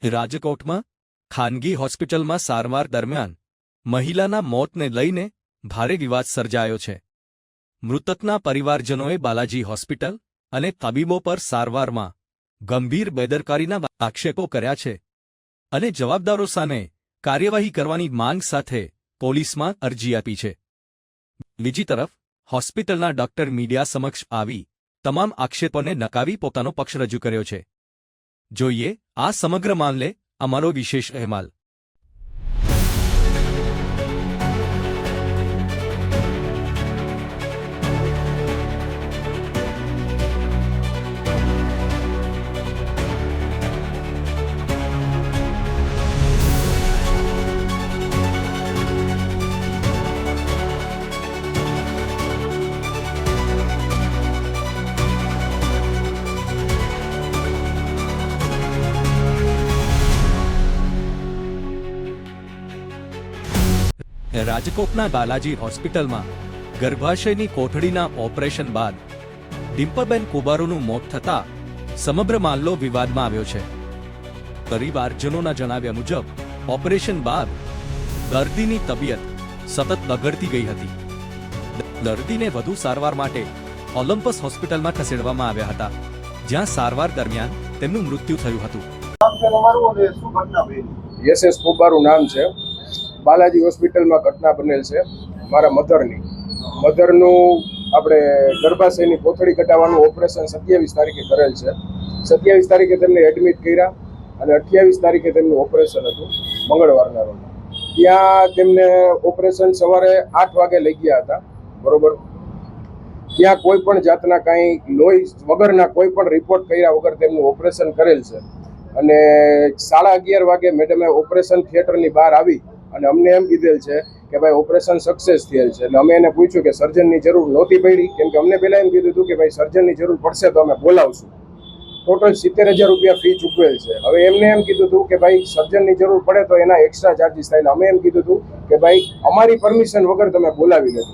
રાજકોટમાં ખાનગી હોસ્પિટલમાં સારવાર દરમિયાન મહિલાના મોતને લઈને ભારે વિવાદ સર્જાયો છે. મૃતકના પરિવારજનોએ બાલાજી હોસ્પિટલ અને તબીબો પર સારવારમાં ગંભીર બેદરકારીના આક્ષેપો કર્યા છે અને જવાબદારો સામે કાર્યવાહી કરવાની માંગ સાથે પોલીસમાં અરજી આપી છે. બીજી તરફ હોસ્પિટલના ડોક્ટર મીડિયા સમક્ષ આવી તમામ આક્ષેપોને નકારી પોતાનો પક્ષ રજૂ કર્યો છે. જોઈએ આ સમગ્ર મામલે અમારો વિશેષ અહેવાલ. રાજકોટના બાલાજી હોસ્પિટલમાં ગર્ભાશયની કોઠડીના ઓપરેશન બાદ ડિમ્પલબેન કુબારુનું મોત થતાં સમગ્ર મામલો વિવાદમાં આવ્યો છે. પરિવારજનોના જણાવ્યા મુજબ ઓપરેશન બાદ દર્દીની તબિયત સતત બગડતી ગઈ હતી. દર્દીને વધુ સારવાર માટે ઓલિમ્પસ હોસ્પિટલમાં ખસેડવામાં આવ્યા હતા, જ્યાં સારવાર દરમિયાન તેમનું મૃત્યુ થયું હતું. SS કુબારું નામ છે. બાલાજી હોસ્પિટલમાં ઘટના બનેલ છે. મારા મધરનું આપણે ગર્ભાશયની કોથળી કઢાવવાનું ઓપરેશન 27 તારીખે કરેલ છે. 27 તારીખે તેમને એડમિટ કર્યા અને 28 તારીખે તેમનું ઓપરેશન હતું મંગળવારના રોજ. ત્યાં તેમને ઓપરેશન સવારે 8 વાગે લઈ ગયા હતા. બરોબર, ત્યાં કોઈ પણ જાતના કાંઈ લોહી વગરના કોઈ પણ રિપોર્ટ કર્યા વગર તેમનું ઓપરેશન કરેલ છે. અને 11:30 વાગે મેડમે ઓપરેશન થિયેટરની બહાર આવી અને અમને એમ કીધેલ છે કે ભાઈ ઓપરેશન સક્સેસ થયેલ છે. એટલે અમે એને પૂછ્યું કે સર્જનની જરૂર નહોતી પડી, કેમ કે અમને પહેલાં એમ કીધું હતું કે ભાઈ સર્જનની જરૂર પડશે તો અમે બોલાવશું. ટોટલ 70,000 રૂપિયા ફી ચૂકવેલ છે. હવે એમને એમ કીધું હતું કે ભાઈ સર્જનની જરૂર પડે તો એના એક્સ્ટ્રા ચાર્જીસ થાય. અમે એમ કીધું હતું કે ભાઈ અમારી પરમિશન વગર તમે બોલાવી લેજો.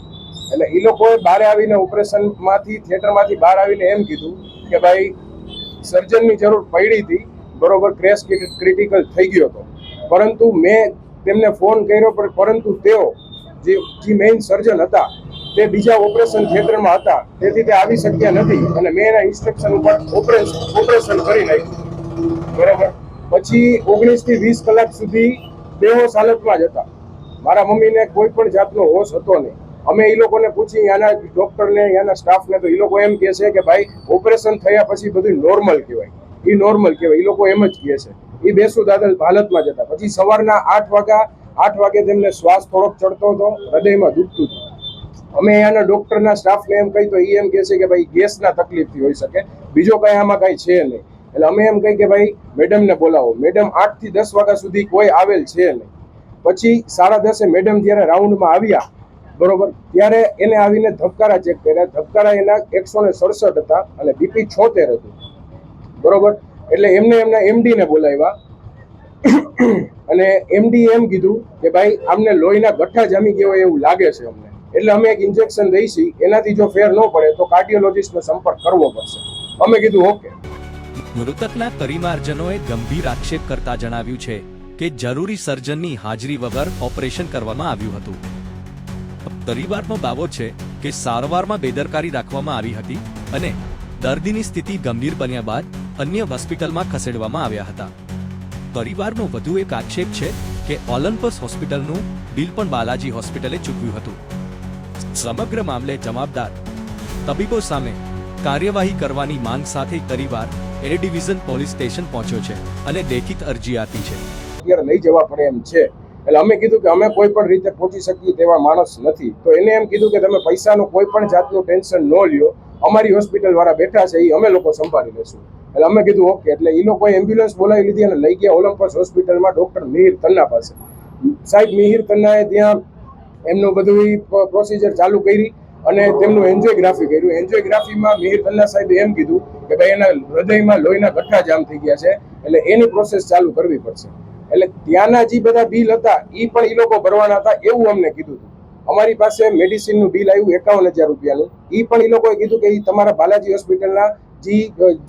એટલે એ લોકોએ બહાર આવીને ઓપરેશનમાંથી થિયેટરમાંથી બહાર આવીને એમ કીધું કે ભાઈ સર્જનની જરૂર પડી હતી, બરોબર, ક્રેશ ક્રિટિકલ થઈ ગયો હતો. પરંતુ મેં તેમને ફોન કર્યો, પરંતુ તેઓ જે મેઇન સર્જન હતા તે બીજા ઓપરેશન થિયેટરમાં હતા, તેથી તે આવી શક્યા નથી અને મેં એના ઇન્સ્ટ્રક્શન ઉપર ઓપરેશન કરી નાખ્યું. બરાબર. પછી 19 થી 20 કલાક સુધી બેહોશ હાલતમાં જ હતા. મારા મમ્મીને કોઈ પણ જાતનો હોશ હતો નહીં. અમે એ લોકોને પૂછી, ત્યાંના ડોક્ટરને, ત્યાંના સ્ટાફને, તો એ લોકો એમ કહે છે કે ભાઈ ઓપરેશન થયા પછી બધું નોર્મલ કહેવાય. એ નોર્મલ કહેવાય, એ લોકો એમ જ કહે છે. એ બેસુદ હાલતમાં જ હતા. પછી સવારના 8 વાગે તેમને શ્વાસ થોડોક ચડતો હતો, હૃદયમાં દુખતું હતું. અમે અહીંયાના ડોક્ટરના સ્ટાફને એમ કહી તો એ એમ કહે છે કે ભાઈ ગેસના તકલીફથી હોઈ શકે, બીજો કંઈ આમાં કાંઈ છે નહીં. એટલે અમે એમ કહી કે ભાઈ મેડમને બોલાવો. મેડમ 8 થી 10 વાગ્યા સુધી કોઈ આવેલ છે નહીં. પછી 10:30 મેડમ જ્યારે રાઉન્ડમાં આવ્યા, બરોબર, ત્યારે એને આવીને ધબકારા ચેક કર્યા. ધબકારા એના 167 હતા અને બીપી 76 હતું. બરોબર. એટલે એમના MD ને બોલાવ્યા અને MD એમ કીધું કે ભાઈ આમને લોહીના ગઠ્ઠા જામી ગયા હોય એવું લાગે છે અમને, એટલે અમે એક ઇન્જેક્શન દઈશી, એનાથી જો ફેર ન પડે તો કાર્ડિયોલોજિસ્ટનો સંપર્ક કરવો પડશે. અમે કીધું ઓકે. મૃતકના પરિવારજનોએ ગંભીર આક્ષેપ કરતા જણાવ્યું છે કે જરૂરી સર્જનની હાજરી વગર ઓપરેશન કરવામાં આવ્યું હતું. પરિવારનો દાવો છે કે સારવારમાં બેદરકારી રાખવામાં આવી હતી અને દર્દીની સ્થિતિ ગંભીર બન્યા બાદ અન્ય હોસ્પિટલમાં ખસેડવામાં આવ્યા હતા. પરિવારનો વધુ એક આક્ષેપ છે કે ઓલિમ્પસ હોસ્પિટલનું બિલ પણ બાલાજી હોસ્પિટલે ચૂકવ્યું હતું. સમગ્ર મામલે જવાબદાર તબીબો સામે કાર્યવાહી કરવાની માંગ સાથે પરિવાર A ડિવિઝન પોલીસ સ્ટેશન પહોંચ્યો છે અને લેખિત અરજી આપી છે. અત્યારે લઈ જવા પડે એમ છે. એટલે અમે કીધું કે અમે કોઈ પણ રીતે પહોંચી શકીએ તેવા માણસ નથી. તો એને એમ કીધું કે તમે પૈસાનું કોઈ પણ જાતનું ટેન્શન ન લ્યો, અમારી હોસ્પિટલ વાળા બેઠા છે, એ અમે લોકો સંભાળી લેશું. એટલે અમે કીધું ઓકે. એટલે એ લોકોએ એમ્બ્યુલન્સ બોલાવી લીધી અને લઈ ગયા ઓલિમ્પસ હોસ્પિટલમાં ડોક્ટર મિહિર તન્ના પાસે. સાહેબ મિહિર તન્નાએ ત્યાં એમનું બધું પ્રોસિજર ચાલુ કરી અને તેમનું એન્જિયોગ્રાફી કર્યું. એન્જિયોગ્રાફીમાં મિહિર તન્ના સાહેબે એમ કીધું કે ભાઈ એના હૃદયમાં લોહીના ગઠ્ઠા જામ થઈ ગયા છે, એટલે એની પ્રોસેસ ચાલુ કરવી પડશે. એટલે ત્યાંના જે બધા બિલ હતા એ પણ એ લોકો ભરવાના હતા એવું અમને કીધું હતું. અમારી પાસે મેડિસિનનું બિલ આવ્યું 51,000 રૂપિયાનું. એ પણ એ લોકોએ કીધું કે એ તમારા બાલાજી હોસ્પિટલના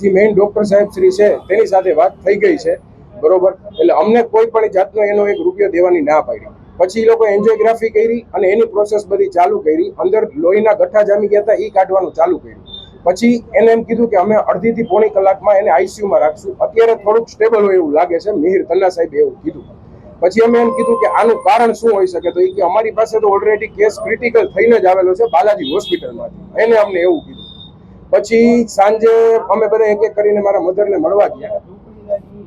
જે મેઇન ડોક્ટર સાહેબ શ્રી છે તેની સાથે વાત થઈ ગઈ છે બરોબર. એટલે અમને કોઈ પણ જાતનો એનો 1 રૂપિયો દેવાની ના પાડી. પછી એ લોકો એન્જિયોગ્રાફી કરી અને એની પ્રોસેસ બધી ચાલુ કરી. અંદર લોહીના ગઠ્ઠા જામી ગયા હતા, એ કાઢવાનું ચાલુ કર્યું. પછી એને એમ કીધું કે અમે અડધીથી પોણી કલાકમાં એને આઈસીયુમાં રાખશું. અત્યારે થોડુંક સ્ટેબલ હોય એવું લાગે છે, મિહિર તન્ના સાહેબે એવું કીધું. પછી અમે એમ કીધું કે આનું કારણ શું હોઈ શકે, તો એ કે અમારી પાસે તો ઓલરેડી કેસ ક્રિટિકલ થઈને જ આવેલો છે બાલાજી હોસ્પિટલમાંથી. એને અમને એવું કીધું. પછી સાંજે અમે બધા એક એક કરીને મારા મધરને મળવા ગયા.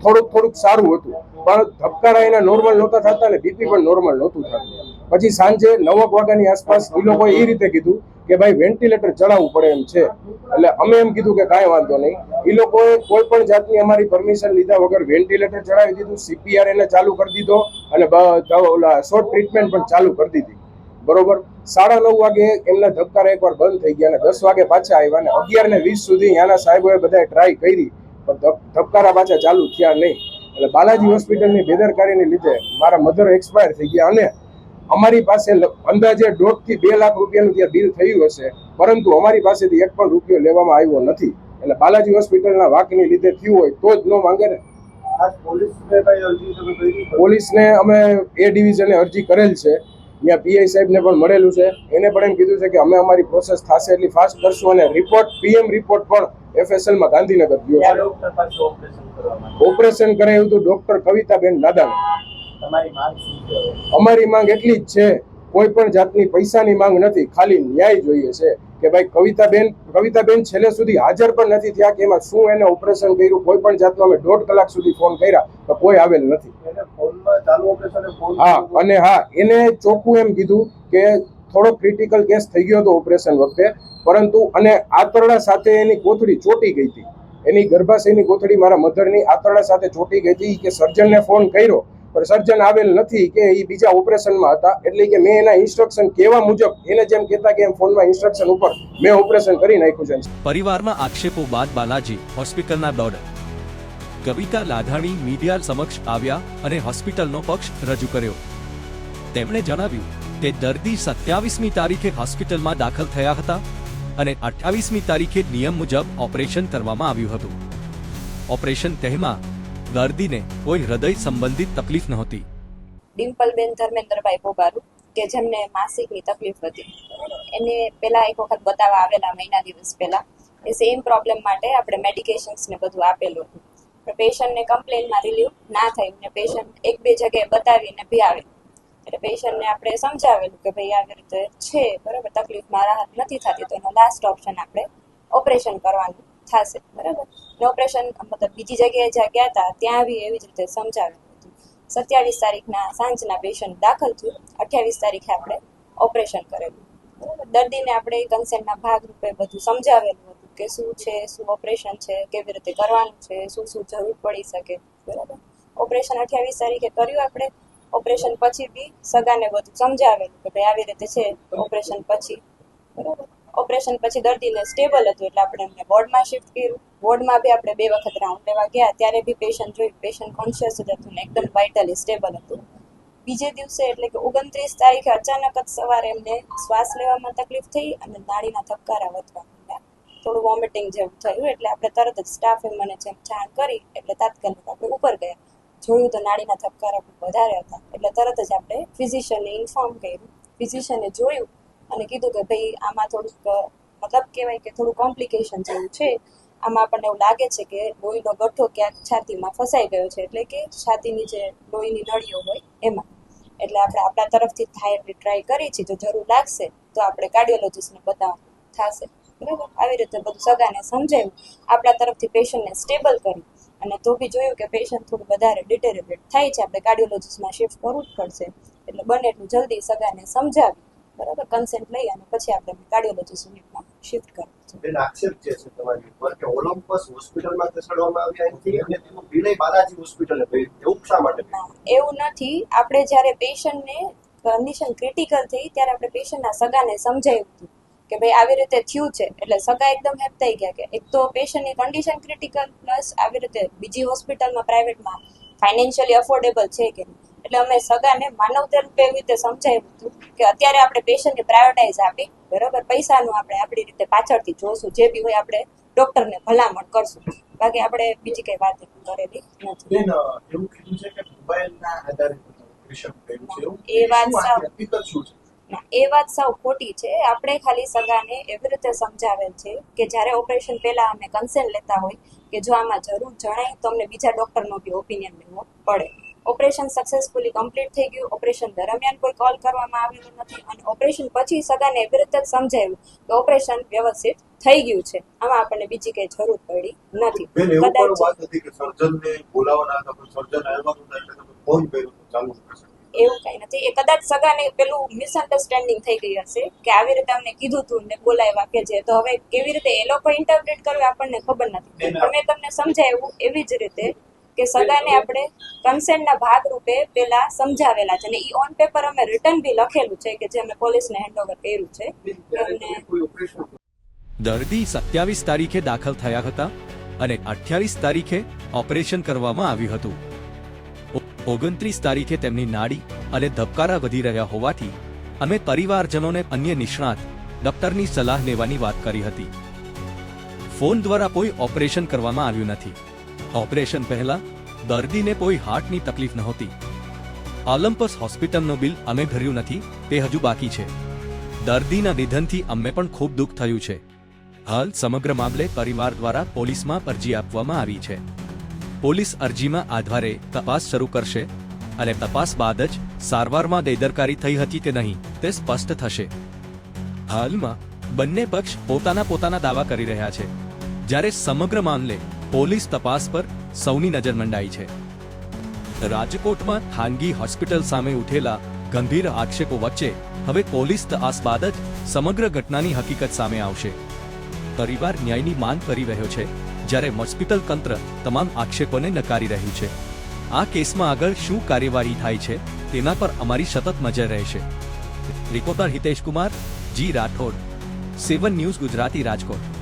થોડુંક સારું હતું, પણ ધબકારા એના નોર્મલ નહોતા થતા ને બીપી પણ નોર્મલ નહોતું થતું. પછી સાંજે 9 વાગ્યાની આસપાસ એ લોકોએ એ રીતે કીધું કે ભાઈ વેન્ટિલેટર ચડાવવું પડે એમ છે. એટલે અમે એમ કીધું કે કાંઈ વાંધો નહીં. એ લોકોએ કોઈ પણ જાતની અમારી પરમિશન લીધા વગર વેન્ટિલેટર ચડાવી દીધું, સીપીઆર એને ચાલુ કરી દીધો અને ઓલા શોર્ટ ટ્રીટમેન્ટ પણ ચાલુ કરી દીધી. બરોબર. 9:30 વાગે એમના ધબકારા એકવાર બંધ થઈ ગયા અને 10 વાગે પાછા આવ્યા અને 11:20 સુધી ત્યાંના સાહેબોએ બધાએ ટ્રાય કરી, પણ ધબકારા પાછા ચાલુ થયા નહીં. એટલે બાલાજી હોસ્પિટલની બેદરકારીને લીધે મારા મધર એક્સપાયર થઈ ગયા અને અમારી પાસે અંદાજે 1.5 થી 2 લાખ રૂપિયાનું ત્યાં બિલ થયું હશે, પરંતુ અમારી પાસેથી 1 પણ રૂપિયો લેવામાં આવ્યો નથી. એટલે બાલાજી હોસ્પિટલના વાંકની લીધે થયું હોય તો જ ન માંગે ને. પોલીસને અમે એ ડિવિઝને અરજી કરેલ છે, ત્યાં પીઆઈ સાહેબને પણ મળેલું છે. એને પણ એમ કીધું છે કે અમે અમારી પ્રોસેસ થશે એટલી ફાસ્ટ કરશું અને રિપોર્ટ પીએમ રિપોર્ટ પણ એફએસએલમાં ગાંધીનગર ગયો છે. ઓપરેશન કરાયું હતું ડોક્ટર કવિતાબેન નાદાણી. અમારી માંગ એટલી જ છે, કોઈ પણ જાતની પૈસાની માંગ નથી, ખાલી ન્યાય જોઈએ છે કે ભાઈ કવિતાબેન છેલ્લે સુધી હાજર પણ નથી થયા કે એમાં શું એને ઓપરેશન કર્યું. કોઈ પણ જાતનો અમે 1.5 કલાક સુધી ફોન કર્યા તો કોઈ આવેલ નથી. હા, અને હા, એને ચોખ્ખું એમ કીધું કે થોડો ક્રિટિકલ કેસ થઈ ગયો હતો ઓપરેશન વખતે, પરંતુ અને આંતરડા સાથે એની કોથળી ચોટી ગઈ હતી. એની ગર્ભાશયની કોથળી મારા મધરની આંતરડા સાથે ચોટી ગઈ હતી કે સર્જનને ફોન કર્યો પણ સર્જન આવેલ નથી કે એ બીજા ઓપરેશનમાં હતા. એટલે કે મેં એના ઇન્સ્ટ્રક્શન કહેવા મુજબ એને જેમ કહેતા કે એમ ફોનમાં ઇન્સ્ટ્રક્શન ઉપર મેં ઓપરેશન કરી નાખ્યું છે. પરિવારના આક્ષેપો બાદ બાલાજી હોસ્પિટલના દોડ કવિતા લાધાણી મીડિયા સમક્ષ આવ્યા અને હોસ્પિટલનો પક્ષ રજૂ કર્યો. તેમણે જણાવ્યું કે દર્દી 27મી તારીખે હોસ્પિટલમાં દાખલ થયા હતા અને 28મી તારીખે નિયમ મુજબ ઓપરેશન કરવામાં આવ્યું હતું. ઓપરેશન તેમાં દર્દીને કોઈ હૃદય સંબંધિત તકલીફ નહોતી. ડિમ્પલબેન ધર્મેન્દ્રભાઈ બોબારુ કે જેમને માસિકની તકલીફ હતી, એને પહેલા એક વખત બતાવવા આવેલા મહિના દિવસ પહેલા. એ સેમ પ્રોબ્લેમ માટે આપણે મેડિકેશન્સ ને બધું આપેલું હતું. પણ પેશન્ટને કમ્પ્લેનમાં રિલીવ ના થયું ને પેશન્ટ 1-2 જગ્યાએ બતાવીને બી આવે. એટલે પેશન્ટને આપણે સમજાવેલું કે ભાઈ આવી રીતે છે, બરાબર, તકલીફમાં રાહત નથી થતી, તો એનો લાસ્ટ ઓપ્શન આપણે ઓપરેશન કરવાનું થશે, બરાબર. ને ઓપરેશન મતલબ બીજી જગ્યાએ જ્યાં ગયા હતા ત્યાં બી એવી જ રીતે સમજાવેલું હતું. 27 તારીખના સાંજના પેશન્ટ દાખલ થયું, 28 તારીખે આપણે ઓપરેશન કરેલું, બરાબર. દર્દીને આપણે કન્સેન્ટના ભાગરૂપે બધું સમજાવેલું હતું કે શું છે, શું ઓપરેશન છે, કેવી રીતે કરવાનું છે, શું જરૂર પડી શકે, બરાબર. ઓપરેશન 28 તારીખે કર્યું આપણે. ઓપરેશન પછી બી સગાને બધું સમજાવેલું કે ભાઈ આવી રીતે છે ઓપરેશન પછી, બરાબર. ઓપરેશન પછી દર્દીને સ્ટેબલ હતું એટલે આપણે એમને વોર્ડમાં શિફ્ટ કર્યું. વોર્ડમાં બી આપણે 2 વખત રાઉન્ડ લેવા ગયા, ત્યારે બી પેશન્ટ જોયું, પેશન્ટ કોન્શિયસ જ હતું ને એકદમ વાઇટલી સ્ટેબલ હતું. બીજે દિવસે એટલે કે 29 તારીખે અચાનક જ સવારે એમને શ્વાસ લેવામાં તકલીફ થઈ અને નાડીના ધબકારા વધવા માંડ્યા, થોડું વોમિટિંગ જેવું થયું. એટલે આપણે તરત જ સ્ટાફે મને જેમ જાણ કરી એટલે તાત્કાલિક આપણે ઉપર ગયા. જોયું તો નાડીના ધબકારા ખૂબ વધારે હતા. એટલે તરત જ આપણે ફિઝિશિયનને ઇન્ફોર્મ કર્યું. ફિઝિશિયને જોયું અને કીધું કે ભાઈ આમાં થોડુંક મતલબ કહેવાય કે થોડું કોમ્પ્લિકેશન જેવું છે. આમાં આપણને એવું લાગે છે કે લોહીનો ગઠ્ઠો ક્યાંક છાતીમાં ફસાઈ ગયો છે, એટલે કે છાતીની જે લોહીની નળીઓ હોય એમાં. એટલે આપણે આપણા તરફથી થાય એટલી ટ્રાય કરી છે. જો જરૂર લાગશે તો આપણે કાર્ડિયોલોજિસ્ટને બતાવવાનું થશે, બરાબર. આવી રીતે બધું સગાને સમજાવ્યું, આપણા તરફથી પેશન્ટને સ્ટેબલ કરી અને તો બી જોયું કે પેશન્ટ થોડું વધારે ડિટેરિયોરેટ થાય છે, આપણે કાર્ડિયોલોજિસ્ટમાં શિફ્ટ કરવું જ પડશે. એટલે બને એટલું જલ્દી સગાને સમજાવી, બરાબર, કન્સેન્ટ લઈ અને પછી આપણે કાર્ડિયોલોજિસ્ટ યુનિટમાં શિફ્ટ કરવું છે. બેન, આક્ષેપ છે તમારી ઉપર કે ઓલિમ્પસ હોસ્પિટલમાં ખસેડવામાં આવ્યા નથી અને તેનું બિલ બાલાજી હોસ્પિટલે ભર્યું. એવું શા માટે? એવું નથી. આપણે જ્યારે પેશન્ટને કન્ડિશન ક્રિટિકલ થઈ ત્યારે આપણે પેશન્ટના સગાને સમજાવ્યું હતું કે ભાઈ આવી રીતે થયું છે. એટલે સગા એકદમ હેપ થઈ ગયા કે એક તો પેશન્ટની કન્ડિશન ક્રિટિકલ પ્લસ આવી રીતે બીજી હોસ્પિટલમાં પ્રાઇવેટમાં ફાઇનાન્શિયલી અફોર્ડેબલ છે કે નહીં. એટલે અમે સગાને માનવતા રૂપે એવી રીતે સમજાવ્યું હતું કે અત્યારે આપણે પેશન્ટને પ્રાયોરિટાઇઝ આપી, બરાબર, પૈસાનું આપણે આપણી રીતે પાછળથી જોશું, જે બી હોય આપણે ડૉક્ટરને ભલામણ કરશું, બાકી આપણે બીજી કઈ વાત કરેલી નથી. બેન એવું કીધું છે કે મોબાઈલના આધારે ઓપરેશન કર્યું છે એવું એ વાત શું સાવ- આની હકીકત શું છે? ના, એ વાત સાવ ખોટી છે. આપણે ખાલી સગાને એવી રીતે સમજાવેલ છે કે જ્યારે ઓપરેશન પહેલા અમે કન્સેન્ટ લેતા હોય કે જો આમાં જરૂર જણાય તો અમને બીજા ડોક્ટરનો બી ઓપિનિયન લેવો પડે. ઓપરેશન સક્સેસફુલી કમ્પ્લીટ થઈ ગયું. ઓપરેશન દરમિયાન કોઈ કોલ કરવામાં આવેલો નથી અને ઓપરેશન પછી સગાને એવી રીતે જ સમજાવ્યું કે ઓપરેશન વ્યવસ્થિત થઈ ગયું છે, આમાં આપણને બીજી કઈ જરૂર પડી નથી. બેન એવું પણ કદાચ વાત હતી કે સર્જનને બોલાવવાના હતા પણ સર્જન આવ્યા નહોતા એટલે તમે ફોન કર્યો તો ચાલુ કરશે. એવું કઈ નથી. એ કદાચ સગાને પેલું મિસઅન્ડરસ્ટેન્ડિંગ થઈ ગઈ હશે કે આવી રીતે અમને કીધું તું ને બોલાવ્યા કે જે, તો હવે કેવી રીતે એ લોકો ઇન્ટરપ્રેટ કરવું આપણને ખબર નથી. પણ મેં તમને સમજાવ્યું એવી જ રીતે કે સગાને આપણે કન્સેન્ટના ભાગરૂપે પેલા સમજાવેલા છે અને ઈ ઓન પેપર અમે રિટર્ન બી લખેલું છે કે જે અમે પોલીસને હેન્ડઓવર કર્યું છે. એમને કોઈ ઓપરેશન દર્દી 27 તારીખે દાખલ થયા હતા અને 28 તારીખે ઓપરેશન કરવામાં આવ્યું હતું. 29 તારીખે તેમની નાડી અને ધબકારા વધી રહ્યા હોવાથી અમે પરિવારજનોને અન્ય નિષ્ણાત ડોક્ટરની સલાહ લેવાની વાત કરી હતી. ફોન દ્વારા કોઈ ઓપરેશન કરવામાં આવ્યું નથી. ઓપરેશન પહેલા દર્દીને કોઈ હાર્ટની તકલીફ નહોતી. ઓલિમ્પસ હોસ્પિટલનું બિલ અમે ભર્યું નથી, તે હજુ બાકી છે. દર્દીના નિધનથી અમને પણ ખૂબ દુઃખ થયું છે. હાલ સમગ્ર મામલે પરિવાર દ્વારા પોલીસમાં અરજી આપવામાં આવી છે. પોલીસ અરજીમાં આધારે તપાસ શરૂ કરશે અને તપાસ બાદ જ સારવારમાં બેદરકારી થઈ હતી કે નહીં તે સ્પષ્ટ થશે. હાલમાં બંને પક્ષ પોતાના દાવા કરી રહ્યા છે, જ્યારે સમગ્ર મામલે પોલીસ તપાસ પર સૌની નજર મંડાઈ છે. રાજકોટમાં ખાનગી હોસ્પિટલ સામે ઉઠેલા ગંભીર આક્ષેપો વચ્ચે હવે પોલીસ તપાસ બાદ જ સમગ્ર ઘટનાની હકીકત સામે આવશે. પરિવાર ન્યાયની માંગ કરી રહ્યો છે, જ્યારે હોસ્પિટલ તંત્ર તમામ આક્ષેપોને નકારી રહ્યું છે. આ કેસમાં આગળ શું કાર્યવાહી થાય છે તેના પર અમારી સતત નજર રહેશે. રિપોર્ટર હિતેશ કુમાર, જી રાઠોડ, 7 ન્યૂઝ ગુજરાતી, રાજકોટ.